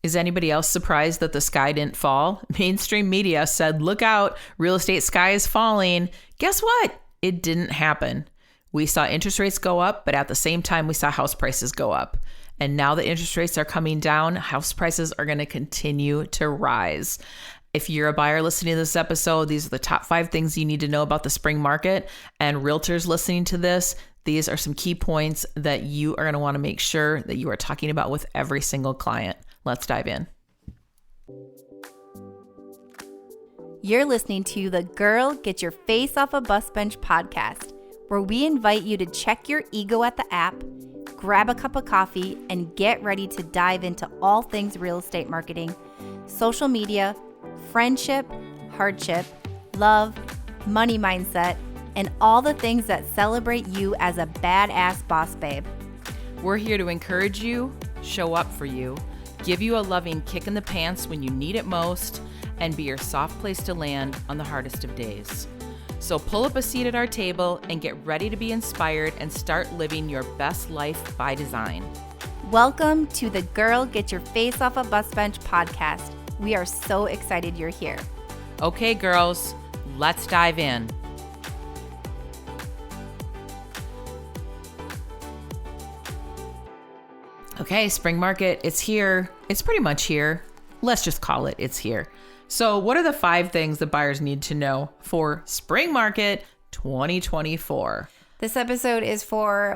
Is anybody else surprised that the sky didn't fall? Mainstream media said, look out, real estate sky is falling. Guess what? It didn't happen. We saw interest rates go up, but at the same time, we saw house prices go up. And now that interest rates are coming down, house prices are going to continue to rise. If you're a buyer listening to this episode, these are the top 5 things you need to know about the spring market. And realtors listening to this, these are some key points that you are going to want to make sure that you are talking about with every single client. Let's dive in. You're listening to the Girl Get Your Face Off a Bus Bench podcast, where we invite you to check your ego at the app, grab a cup of coffee, and get ready to dive into all things real estate marketing, social media, friendship, hardship, love, money mindset, and all the things that celebrate you as a badass boss babe. We're here to encourage you, show up for you, give you a loving kick in the pants when you need it most, and be your soft place to land on the hardest of days. So pull up a seat at our table and get ready to be inspired and start living your best life by design. Welcome to the Girl Get Your Face Off a Bus Bench podcast. We are so excited you're here. Okay, girls, let's dive in. Okay, spring market, it's here. It's pretty much here. Let's just call it, it's here. So what are the 5 things that buyers need to know for spring market 2024? This episode is for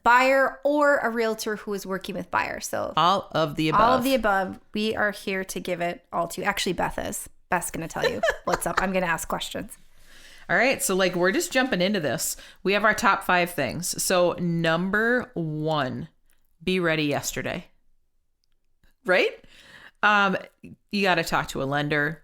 buyer or a realtor who is working with buyers. So all of the above. All of the above. We are here to give it all to you. Actually, Beth is. Beth's going to tell you what's up. I'm going to ask questions. All right. So we're just jumping into this. We have our top 5 things. So number 1, be ready yesterday. Right? You got to talk to a lender.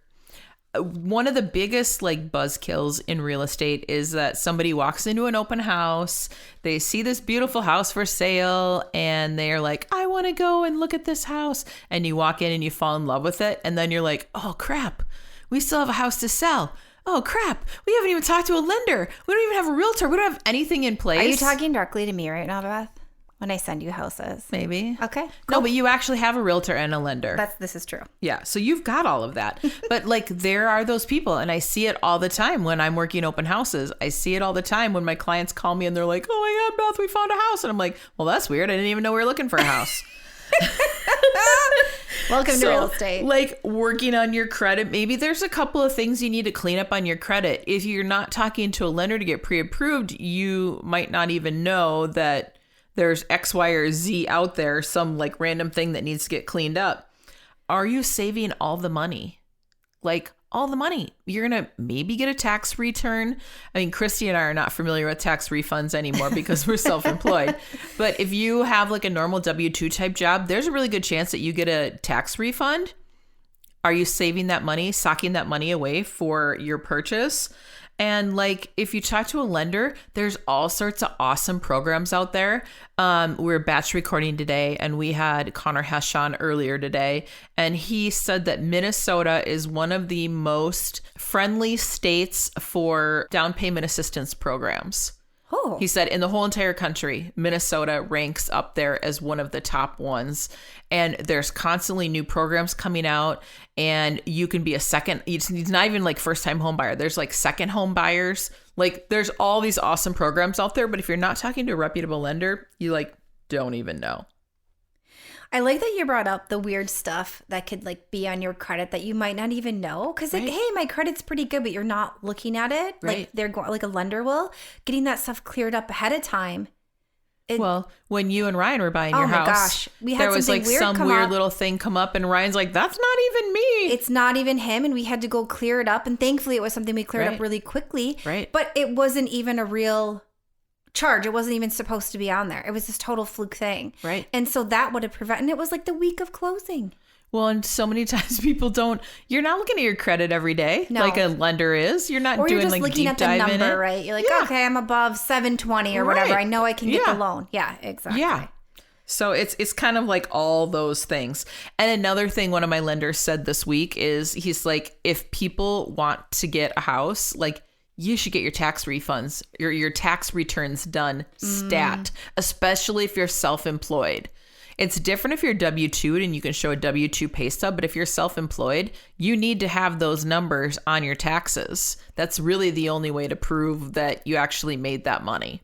One of the biggest buzzkills in real estate is that somebody walks into an open house, they see this beautiful house for sale, and they're like, I want to go and look at this house. And you walk in and you fall in love with it. And then you're like, oh crap, we still have a house to sell. Oh crap, we haven't even talked to a lender. We don't even have a realtor. We don't have anything in place. Are you talking directly to me right now, Beth? When I send you houses. Maybe. Okay. Cool. No, but you actually have a realtor and a lender. This is true. Yeah. So you've got all of that. But there are those people, and I see it all the time when I'm working open houses. I see it all the time when my clients call me and they're like, oh my God, Beth, we found a house. And I'm like, well, that's weird. I didn't even know we were looking for a house. Welcome to real estate. Working on your credit, maybe there's a couple of things you need to clean up on your credit. If you're not talking to a lender to get pre-approved, you might not even know that there's X, Y, or Z out there, some random thing that needs to get cleaned up. Are you saving all the money? All the money. You're going to maybe get a tax return. I mean, Christy and I are not familiar with tax refunds anymore because we're self-employed. But if you have a normal W-2 type job, there's a really good chance that you get a tax refund. Are you saving that money, socking that money away for your purchase? And if you talk to a lender, there's all sorts of awesome programs out there. We're batch recording today, and we had Connor Hesh on earlier today. And he said that Minnesota is one of the most friendly states for down payment assistance programs. Oh. He said in the whole entire country, Minnesota ranks up there as one of the top ones. And there's constantly new programs coming out, and you can be it's not even first time home buyer. There's second home buyers. There's all these awesome programs out there. But if you're not talking to a reputable lender, you don't even know. I like that you brought up the weird stuff that could be on your credit that you might not even know. Because hey, my credit's pretty good, but you're not looking at it. Right. They're going a lender will. Getting that stuff cleared up ahead of time. Well, when you and Ryan were buying your house, gosh, we had there was weird some weird little thing come up, and Ryan's like, that's not even me. It's not even him, and we had to go clear it up. And thankfully, it was something we cleared up really quickly. Right. But it wasn't even a real charge. It wasn't even supposed to be on there. It was this total fluke thing. Right. And so that would have prevented. And it was the week of closing. Well, and so many times you're not looking at your credit every day like a lender is. You're not or doing you're just looking deep at the dive number, in it. right? You're okay, I'm above 720 or whatever. I know I can get the loan. Yeah, exactly. Yeah. So it's kind of all those things. And another thing one of my lenders said this week is he's if people want to get a house, you should get your tax refunds, your tax returns done stat, especially if you're self-employed. It's different if you're W-2'd and you can show a W-2 pay stub, but if you're self-employed, you need to have those numbers on your taxes. That's really the only way to prove that you actually made that money.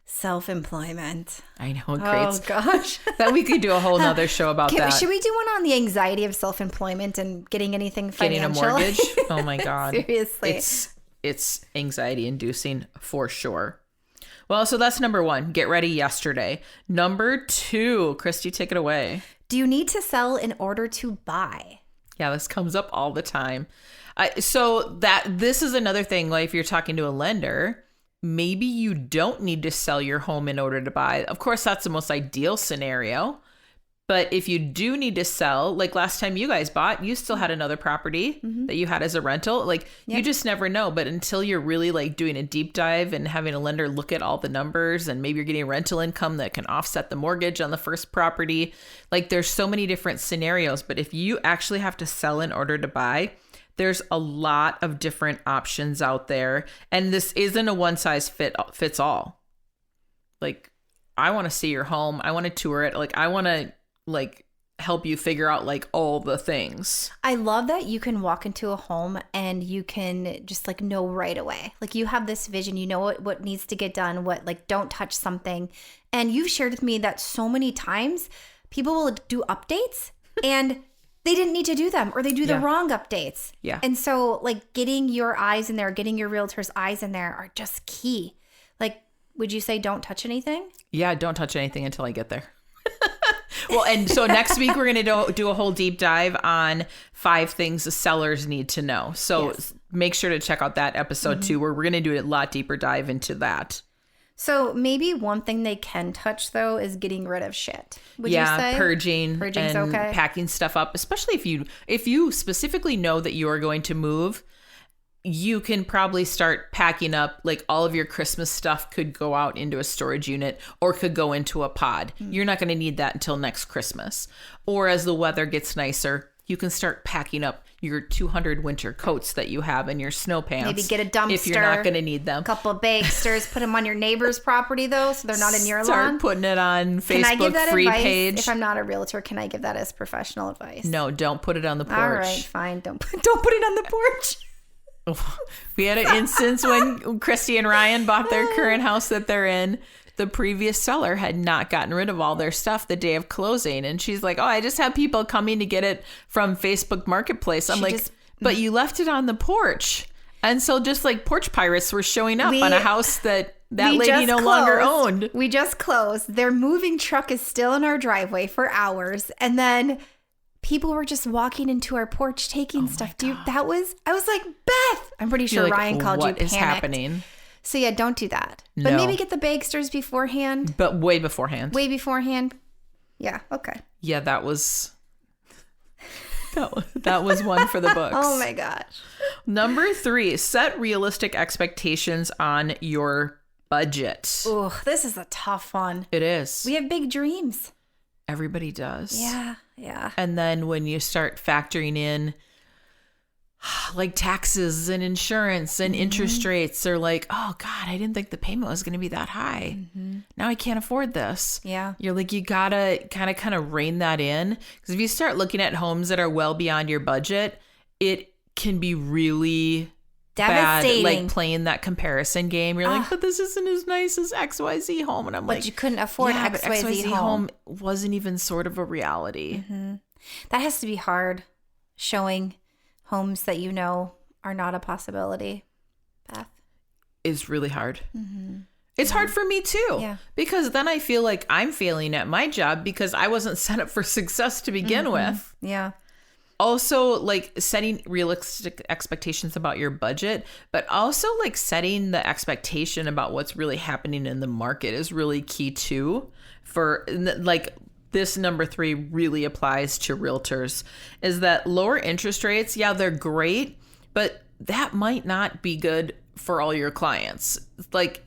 Self-employment. I know. It Oh, gosh. that we could do a whole nother show about that. Should we do one on the anxiety of self-employment and getting anything financial? Getting a mortgage? Oh, my God. Seriously. It's anxiety inducing for sure. Well, so that's number 1. Get ready yesterday. Number 2, Christy, take it away. Do you need to sell in order to buy? Yeah, this comes up all the time. So this is another thing. Like if you're talking to a lender, maybe you don't need to sell your home in order to buy. Of course, that's the most ideal scenario. But if you do need to sell, like last time you guys bought, you still had another property that you had as a rental. Like you just never know. But until you're really like doing a deep dive and having a lender look at all the numbers, and maybe you're getting rental income that can offset the mortgage on the first property. Like there's so many different scenarios. But if you actually have to sell in order to buy, there's a lot of different options out there. And this isn't a one size fits all. Like I want to see your home. I want to tour it. Like I want to like help you figure out like all the things. I love that you can walk into a home and you can just like know right away. Like you have this vision, you know what needs to get done, what like don't touch something. And you've shared with me that so many times people will do updates and they didn't need to do them, or they do the wrong updates. Yeah. And so like getting your eyes in there, getting your realtor's eyes in there are just key. Like, would you say don't touch anything? Yeah, don't touch anything until I get there. Well, and so next week we're going to do a whole deep dive on 5 things the sellers need to know. So make sure to check out that episode too, where we're going to do a lot deeper dive into that. So maybe one thing they can touch though is getting rid of shit. Would you say? Purging's and okay. packing stuff up, especially if you specifically know that you are going to move. You can probably start packing up, like all of your Christmas stuff could go out into a storage unit or could go into a pod. You're not going to need that until next Christmas. Or as the weather gets nicer, you can start packing up your 200 winter coats that you have and your snow pants. Maybe get a dumpster. If you're not going to need them. A couple of bagsters, put them on your neighbor's property though, so they're not in your lawn. Start putting it on Facebook can I give that free advice? page. If I'm not a realtor, can I give that as professional advice? No, don't put it on the porch. All right, fine. Don't put it on the porch. We had an instance when Christy and Ryan bought their current house that they're in. The previous seller had not gotten rid of all their stuff the day of closing. And she's like, oh, I just have people coming to get it from Facebook Marketplace. I'm but you left it on the porch. And so just like porch pirates were showing up on a house that lady no longer owned. We just closed. Their moving truck is still in our driveway for hours. And then people were just walking into our porch taking stuff. I was like, Beth, I'm pretty sure Ryan called you panicked. What is happening? So yeah, don't do that. But maybe get the bagsters beforehand. But way beforehand. Yeah, okay. Yeah, that was one for the books. Oh my gosh. Number 3, set realistic expectations on your budget. Oh, this is a tough one. It is. We have big dreams. Everybody does. Yeah. And then when you start factoring in like taxes and insurance and interest rates, they're like, oh God, I didn't think the payment was going to be that high. Now I can't afford this. Yeah. You're like, you gotta kind of rein that in. Because if you start looking at homes that are well beyond your budget, it can be really devastating. Bad, like playing that comparison game. You're like, but this isn't as nice as XYZ home. And I'm like, but you couldn't afford XYZ home wasn't even sort of a reality. That has to be hard, showing homes that you know are not a possibility. Beth? It's really hard. It's hard for me too. Because then I feel like I'm failing at my job because I wasn't set up for success to begin with. Yeah. Also, like setting realistic expectations about your budget, but also like setting the expectation about what's really happening in the market is really key too. For like this number 3 really applies to realtors, is that lower interest rates, they're great, but that might not be good for all your clients. Like,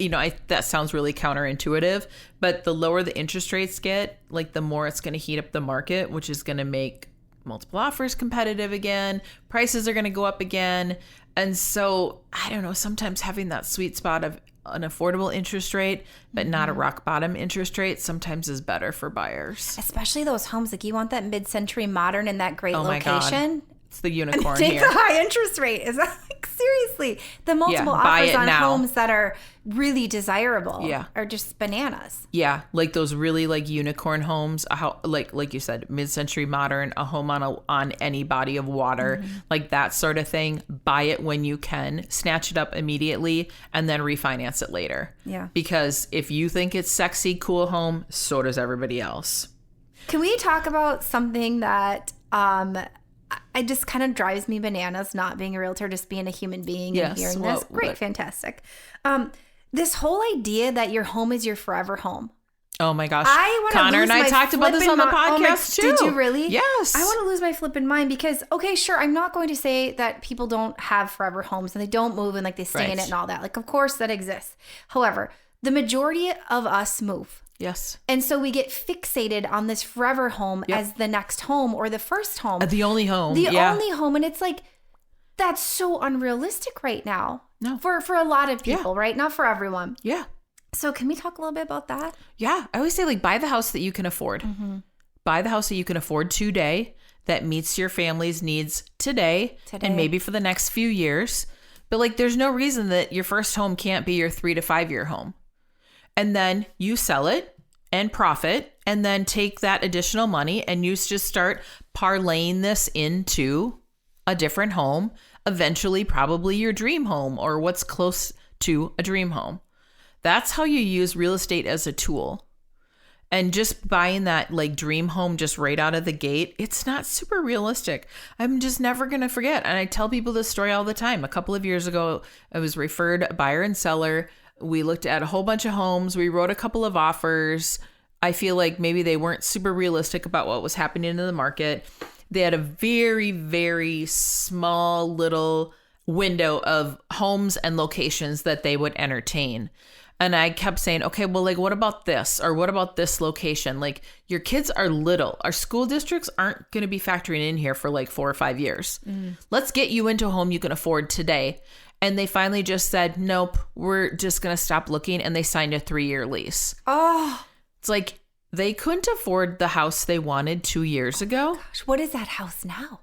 that sounds really counterintuitive, but the lower the interest rates get, like the more it's going to heat up the market, which is going to make multiple offers competitive again. Prices are going to go up again. And so, I don't know, sometimes having that sweet spot of an affordable interest rate, but not a rock bottom interest rate, sometimes is better for buyers. Especially those homes, like you want that mid-century modern in that great location. God. It's the unicorn take here. the high interest rate. Is that like, seriously? The multiple offers on homes that are really desirable are just bananas. Yeah, like those really like unicorn homes, like you said, mid-century modern, a home on any body of water, like that sort of thing. Buy it when you can, snatch it up immediately, and then refinance it later. Yeah. Because if you think it's sexy, cool home, so does everybody else. Can we talk about something that it just kind of drives me bananas, not being a realtor, just being a human being and hearing this? Great, fantastic. This whole idea that your home is your forever home. Oh my gosh. Connor and I talked about this on the podcast too. Did you really? Yes. I want to lose my flipping mind because, okay, sure, I'm not going to say that people don't have forever homes and they don't move and like they stay in it and all that. Like, of course that exists. However, the majority of us move. Yes. And so we get fixated on this forever home as the next home or the first home. The only home. The only home. And it's like, that's so unrealistic right now. No. For a lot of people, right? Not for everyone. Yeah. So can we talk a little bit about that? Yeah. I always say like buy the house that you can afford. Buy the house that you can afford today that meets your family's needs today and maybe for the next few years. But like there's no reason that your first home can't be your 3 to 5 year home. And then you sell it and profit and then take that additional money and you just start parlaying this into a different home, eventually probably your dream home or what's close to a dream home. That's how you use real estate as a tool. And just buying that like dream home just right out of the gate, it's not super realistic. I'm just never going to forget. And I tell people this story all the time. A couple of years ago, I was referred buyer and seller. We looked at a whole bunch of homes. We wrote a couple of offers. I feel like maybe they weren't super realistic about what was happening in the market. They had a very, very small little window of homes and locations that they would entertain. And I kept saying, okay, well, like, what about this? Or what about this location? Like, your kids are little. Our school districts aren't going to be factoring in here for like 4 or 5 years. Let's get you into a home you can afford today. And they finally just said, nope, we're just going to stop looking. And they signed a 3-year lease. Oh, it's like they couldn't afford the house they wanted 2 years ago. Gosh, what is that house now?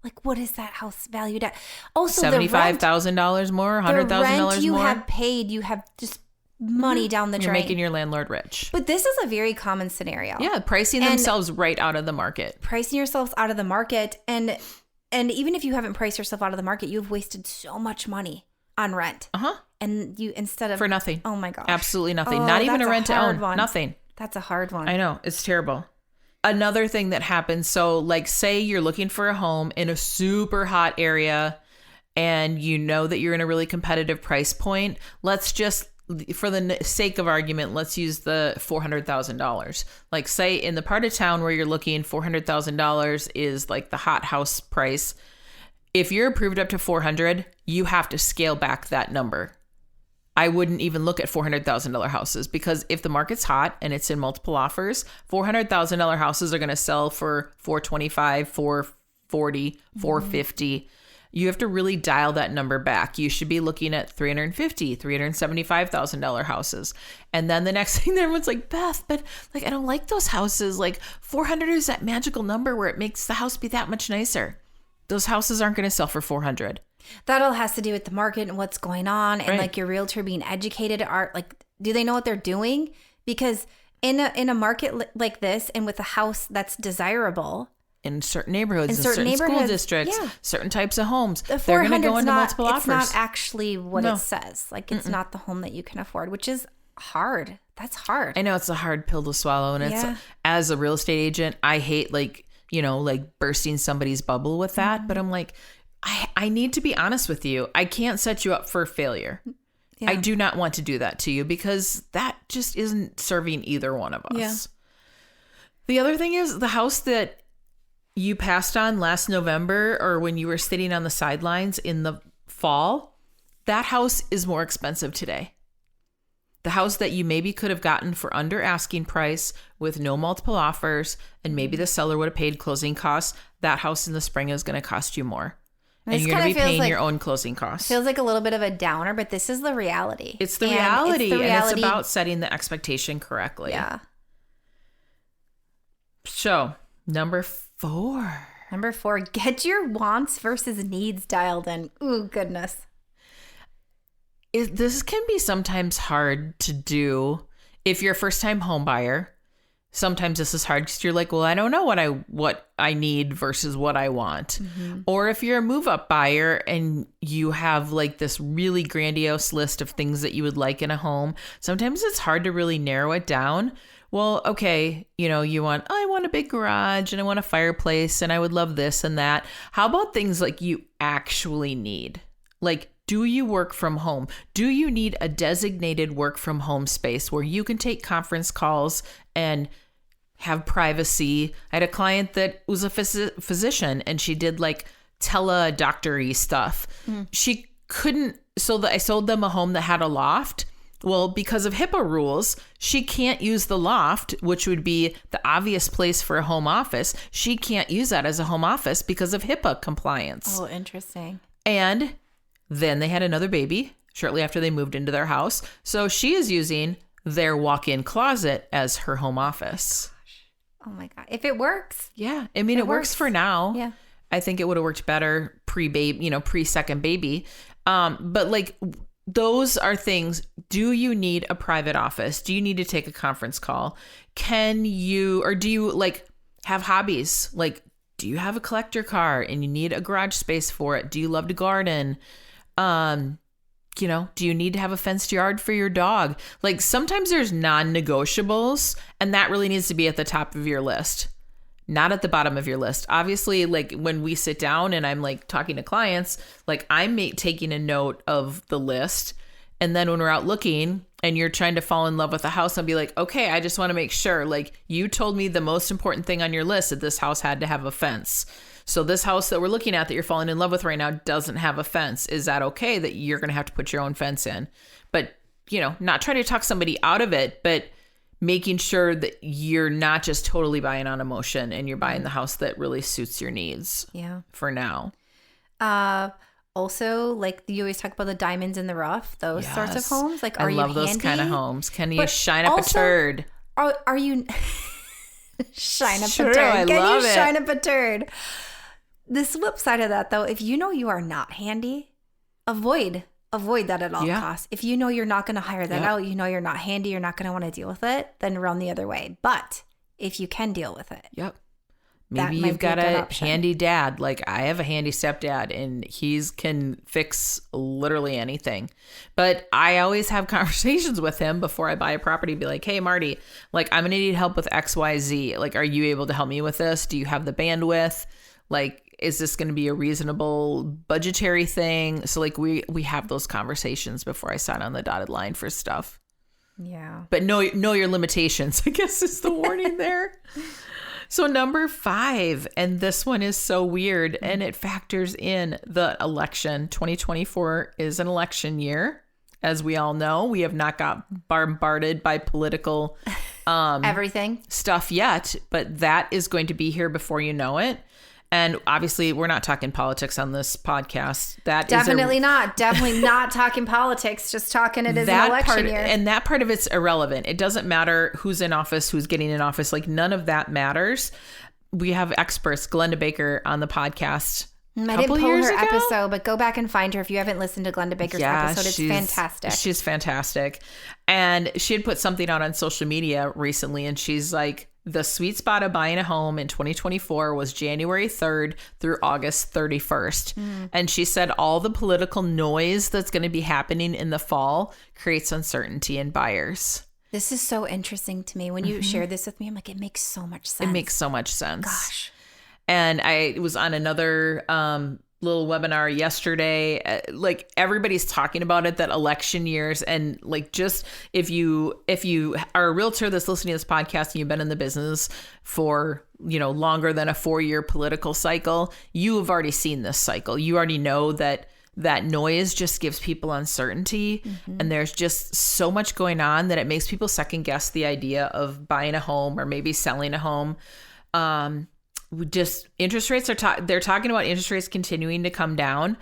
Like, what is that house valued at? Also, $75,000 more, $100,000 more. The rent you have paid, you have just money down the drain. You're making your landlord rich. But this is a very common scenario. Yeah, pricing themselves right out of the market. Pricing yourselves out of the market. And even if you haven't priced yourself out of the market, you've wasted so much money on rent. And you, instead of... For nothing. Oh my gosh. Absolutely nothing. Not even a rent to own. One. Nothing. That's a hard one. I know. It's terrible. Another thing that happens, so like say you're looking for a home in a super hot area and you know that you're in a really competitive price point. Let's just, for the sake of argument, let's use the $400,000. Like say in the part of town where you're looking, $400,000 is like the hot house price. If you're approved up to 400, you have to scale back that number. I wouldn't even look at $400,000 houses because if the market's hot and it's in multiple offers, $400,000 houses are going to sell for $425,000, $440,000, $450,000. You have to really dial that number back. You should be looking at $350,000, $375,000 houses. And then the next thing, everyone's like, Beth, but like, I don't like those houses. Like 400 is that magical number where it makes the house be that much nicer. Those houses aren't going to sell for 400. That all has to do with the market and what's going on and like your realtor being educated. Do they know what they're doing? Because in a market like this and with a house that's desirable, in certain neighborhoods, in certain school districts, certain types of homes, the they're going to go into multiple offers. It's not actually what it says. Like it's not the home that you can afford, which is hard. That's hard. I know it's a hard pill to swallow. And it's as a real estate agent, I hate like bursting somebody's bubble with that. But I'm like, I need to be honest with you. I can't set you up for failure. Yeah. I do not want to do that to you because that just isn't serving either one of us. Yeah. The other thing is the house that you passed on last November or when you were sitting on the sidelines in the fall, that house is more expensive today. The house that you maybe could have gotten for under asking price with no multiple offers and maybe the seller would have paid closing costs, that house in the spring is going to cost you more. And you're going to be paying your own closing costs. Feels like a little bit of a downer, but this is the reality. It's the reality. And it's about setting the expectation correctly. Yeah. So, number 4. Number 4, get your wants versus needs dialed in. Ooh, goodness. This can be sometimes hard to do if you're a first-time home buyer. Sometimes this is hard because you're like, well, I don't know what I need versus what I want. Mm-hmm. Or if you're a move-up buyer and you have like this really grandiose list of things that you would like in a home, sometimes it's hard to really narrow it down. Well, okay, I want a big garage and I want a fireplace and I would love this and that. How about things like you actually need? Like, do you work from home? Do you need a designated work from home space where you can take conference calls and have privacy? I had a client that was a physician and she did like tele-doctor-y stuff. She couldn't, I sold them a home that had a loft. Well, because of HIPAA rules, she can't use the loft, which would be the obvious place for a home office. She can't use that as a home office because of HIPAA compliance. Oh, interesting. And then they had another baby shortly after they moved into their house. So she is using their walk-in closet as her home office. Oh my God. If it works. Yeah. I mean, it works for now. Yeah. I think it would have worked better pre-second baby. But like those are things. Do you need a private office? Do you need to take a conference call? Do you like have hobbies? Like, do you have a collector car and you need a garage space for it? Do you love to garden? Do you need to have a fenced yard for your dog? Like sometimes there's non-negotiables and that really needs to be at the top of your list, not at the bottom of your list. Obviously, like when we sit down and I'm like talking to clients, like I'm taking a note of the list. And then when we're out looking and you're trying to fall in love with a house, I'll be like, okay, I just want to make sure, like you told me the most important thing on your list that this house had to have a fence. So this house that we're looking at that you're falling in love with right now doesn't have a fence. Is that okay that you're going to have to put your own fence in? But, not trying to talk somebody out of it, but making sure that you're not just totally buying on emotion and you're buying the house that really suits your needs. Yeah. For now. Also, like you always talk about the diamonds in the rough, those sorts of homes. Like, I love those kind of homes. Can you shine up a turd? Are you shine up Sure, a turd? I Can love you it. shine up a turd? The flip side of that, though, if you know you are not handy, avoid that at all costs. If you know you're not going to hire that out, you're not handy, you're not going to want to deal with it, then run the other way. But if you can deal with it. Yep. Maybe you've got a handy dad. Like I have a handy stepdad and can fix literally anything. But I always have conversations with him before I buy a property. Be like, hey, Marty, like I'm going to need help with XYZ. Like, are you able to help me with this? Do you have the bandwidth? Like, is this going to be a reasonable budgetary thing? So like we have those conversations before I sign on the dotted line for stuff. Yeah. But know your limitations, I guess is the warning there. So number 5, and this one is so weird and it factors in the election. 2024 is an election year. As we all know, we have not got bombarded by political everything stuff yet, but that is going to be here before you know it. And obviously, we're not talking politics on this podcast. Definitely not talking politics. Just talking it as an election year. And that part of it's irrelevant. It doesn't matter who's in office, who's getting in office. Like none of that matters. We have experts, Glenda Baker, on the podcast. I didn't pull her episode, but go back and find her if you haven't listened to Glenda Baker's episode. It's fantastic. She's fantastic. And she had put something out on social media recently, and she's like, the sweet spot of buying a home in 2024 was January 3rd through August 31st. And she said all the political noise that's going to be happening in the fall creates uncertainty in buyers. This is so interesting to me. When you shared this with me, I'm like, it makes so much sense. It makes so much sense. Gosh. And I was on another little webinar yesterday. Like everybody's talking about it, that election years, and like just if you are a realtor that's listening to this podcast and you've been in the business for longer than a 4-year political cycle, you have already seen this cycle. You already know that noise just gives people uncertainty, and there's just so much going on that it makes people second guess the idea of buying a home or maybe selling a home. interest rates they're talking about interest rates continuing to come down,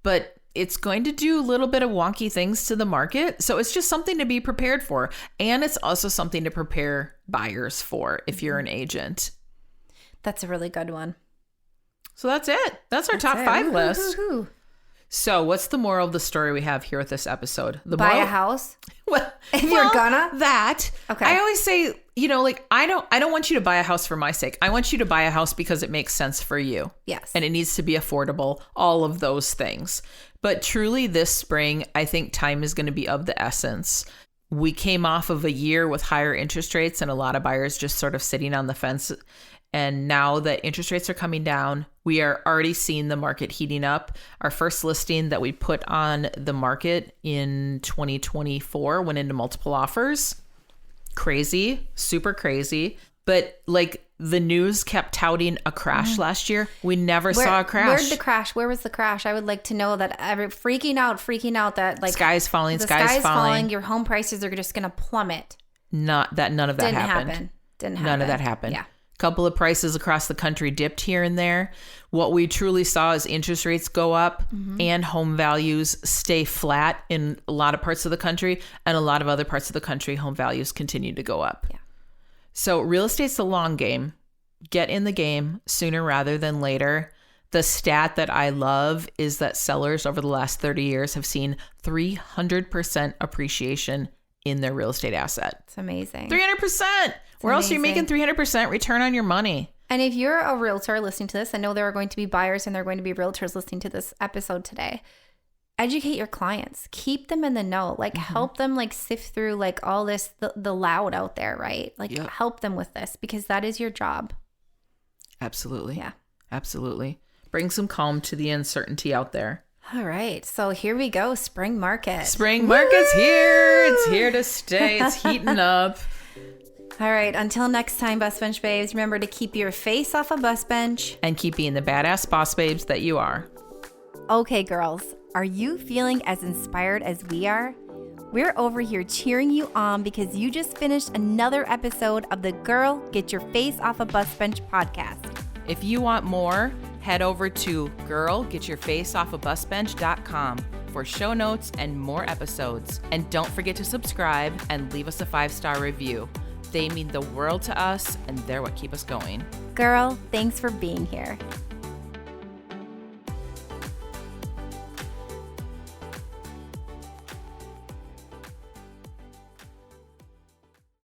but it's going to do a little bit of wonky things to the market. So it's just something to be prepared for. And it's also something to prepare buyers for if you're an agent. That's a really good one. So that's it. That's our top 5 list. Woo-hoo-hoo. So what's the moral of the story we have here with this episode? Buy a house? Well, if you're gonna? That. Okay. I always say, like, I don't want you to buy a house for my sake. I want you to buy a house because it makes sense for you. Yes. And it needs to be affordable, all of those things. But truly this spring, I think time is going to be of the essence. We came off of a year with higher interest rates and a lot of buyers just sort of sitting on the fence. And now that interest rates are coming down, we are already seeing the market heating up. Our first listing that we put on the market in 2024 went into multiple offers. Crazy, super crazy. But like the news kept touting a crash last year. We never saw a crash. Where'd the crash? Where was the crash? I would like to know that. Freaking out that like sky's falling, the sky's falling. Your home prices are just going to plummet. None of that happened. Didn't happen. None of that happened. Yeah. Couple of prices across the country dipped here and there. What we truly saw is interest rates go up and home values stay flat in a lot of parts of the country, and a lot of other parts of the country, home values continue to go up. Yeah. So real estate's the long game. Get in the game sooner rather than later. The stat that I love is that sellers over the last 30 years have seen 300% appreciation in their real estate asset. It's amazing. 300%. Where else are you making 300% return on your money? And if you're a realtor listening to this, I know there are going to be buyers and there are going to be realtors listening to this episode today. Educate your clients. Keep them in the know. Like help them like sift through like all this, the loud out there, right? Like help them with this because that is your job. Absolutely. Yeah. Absolutely. Bring some calm to the uncertainty out there. All right. So here we go. Spring market. Spring market's here. It's here to stay. It's heating up. All right. Until next time, Bus Bench Babes, remember to keep your face off a bus bench. And keep being the badass boss babes that you are. Okay, girls. Are you feeling as inspired as we are? We're over here cheering you on because you just finished another episode of the Girl Get Your Face Off a Bus Bench podcast. If you want more, head over to girlgetyourfaceoffabusbench.com for show notes and more episodes. And don't forget to subscribe and leave us a 5-star review. They mean the world to us, and they're what keep us going. Girl, thanks for being here.